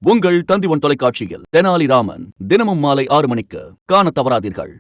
உங்கள் தந்திவன் தொலைக்காட்சியில் தெனாலிராமன் தினமும் மாலை 6 மணிக்கு காணத் தவறாதீர்கள்.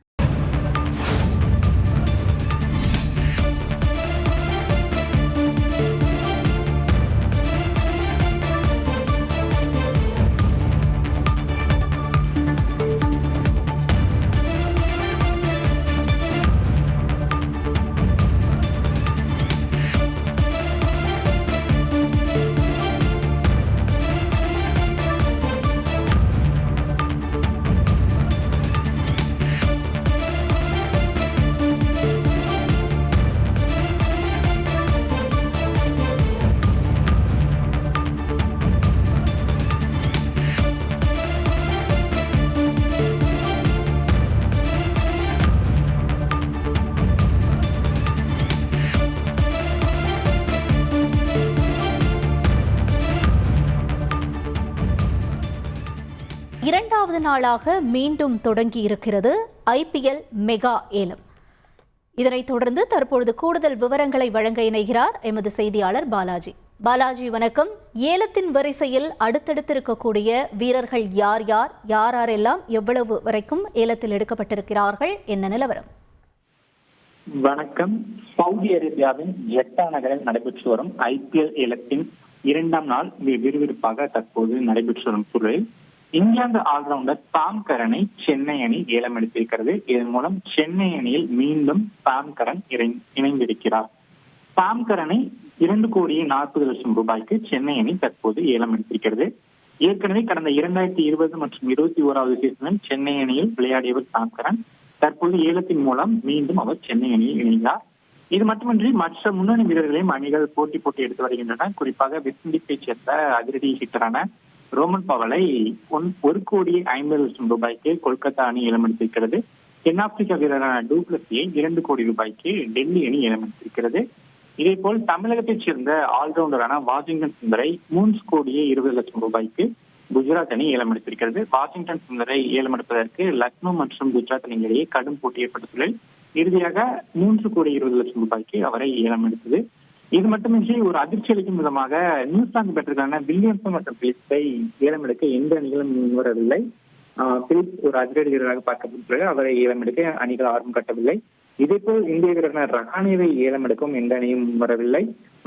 இரண்டாவது நாளாக மீண்டும் தொடங்கி இருக்கிறது IPL மெகா ஏலம். இதனைத் தொடர்ந்து தற்பொழுது கூடுதல் விவரங்களை வழங்க இணைகிறார் எமது செய்தியாளர் பாலாஜி. பாலாஜி வணக்கம். ஏலத்தின் வரிசையில் அடுத்தடுத்து இருக்கக்கூடிய வீரர்கள் யார் யார், யாரெல்லாம் எவ்வளவு வரைக்கும் ஏலத்தில் எடுக்கப்பட்டிருக்கிறார்கள், என்ன நிலவரம்? வணக்கம். சவுதி அரேபியாவின் ஜெட்டா நகரில் நடைபெற்று வரும் IPL ஏலத்தின் இரண்டாம் நாள் விறுவிறுப்பாக தற்போது நடைபெற்று வரும் சூழலில் இங்கிலாந்து ஆல்ரவுண்டர் சாம் கரனை சென்னை அணி ஏலம் எடுத்திருக்கிறது. இதன் மூலம் சென்னை அணியில் மீண்டும் சாம் கரன் இணைந்திருக்கிறார். சாம் கரனை 2,40,00,000 ரூபாய்க்கு சென்னை அணி தற்போது ஏலம் எடுத்திருக்கிறது. ஏற்கனவே கடந்த 2020 மற்றும் 21வது சீசனில் சென்னை அணியில் விளையாடியவர் சாம் கரன். தற்போது ஏலத்தின் மூலம் மீண்டும் அவர் சென்னை அணியில் இணைந்தார். இது மட்டுமின்றி மற்ற முன்னணி வீரர்களையும் அணிகள் போட்டி எடுத்து வருகின்றன. குறிப்பாக வெஸ்ட் இண்டீஸை சேர்ந்த அதிரடி ஹிட்டரான ரோமன் பவலை 1,50,00,000 ரூபாய்க்கு கொல்கத்தா அணி ஏலம் எடுத்திருக்கிறது. தென்னாப்பிரிக்கா வீரரான டூப்ளஸியை 2 கோடி ரூபாய்க்கு டெல்லி அணி ஏலம் எடுத்திருக்கிறது. இதேபோல் தமிழகத்தைச் சேர்ந்த ஆல்ரவுண்டரான வாஷிங்டன் சுந்தரை 3,20,00,000 ரூபாய்க்கு குஜராத் அணி ஏலம் எடுத்திருக்கிறது. வாஷிங்டன் சுந்தரை ஏலம் எடுப்பதற்கு லக்னோ மற்றும் குஜராத் அணிகளிடையே கடும் போட்டி ஏற்பட்ட சூழலில் இறுதியாக 3,20,00,000 ரூபாய்க்கு அவரை ஏலம் எடுத்தது. இது மட்டுமின்றி ஒரு அதிர்ச்சி அளிக்கும் விதமாக நியூசிலாந்து பெற்றிருக்கான வில்லியம்சன் மற்றும் பிலிப்ஸை ஏலம் எடுக்க எந்த அணிகளும் முன்வரவில்லை. பிலிப்ஸ் ஒரு அதிரடி வீரராக பார்க்கப்பட்டுள்ளது. அவரை ஏலம் எடுக்க அணிகள் ஆர்வம் காட்டவில்லை. இதேபோல் இந்திய வீரரான ரஹானேவை ஏலம் எடுக்கும் எந்த அணியும் முன்வரவில்லை.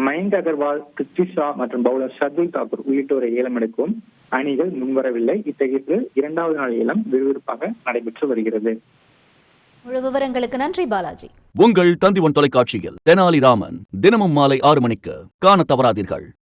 மயங்க் அகர்வால், கிருத்தி ஷா மற்றும் பவுலர் ஷர்துல் தாக்கூர் உள்ளிட்டோரை ஏலம் எடுக்கும் அணிகள் முன்வரவில்லை. இத்தகைய இரண்டாவது நாள் ஏலம் விறுவிறுப்பாக நடைபெற்று வருகிறது. முழு விவரங்களுக்கு நன்றி பாலாஜி. உங்கள் தந்திவன் தொலைக்காட்சியில் தெனாலிராமன் தினமும் மாலை 6 மணிக்கு காணத் தவறாதீர்கள்.